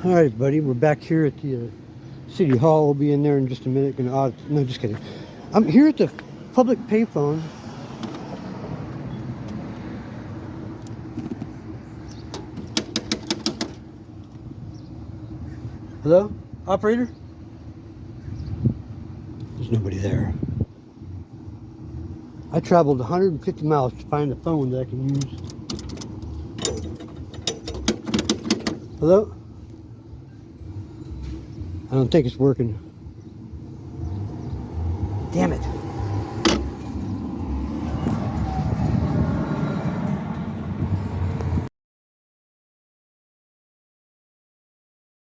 All right, buddy, we're back here at the City Hall. We'll be in there in just a minute. No, just kidding. I'm here at the public payphone. Hello? Operator? There's nobody there. I traveled 150 miles to find a phone that I can use. Hello? I don't think it's working. Damn it.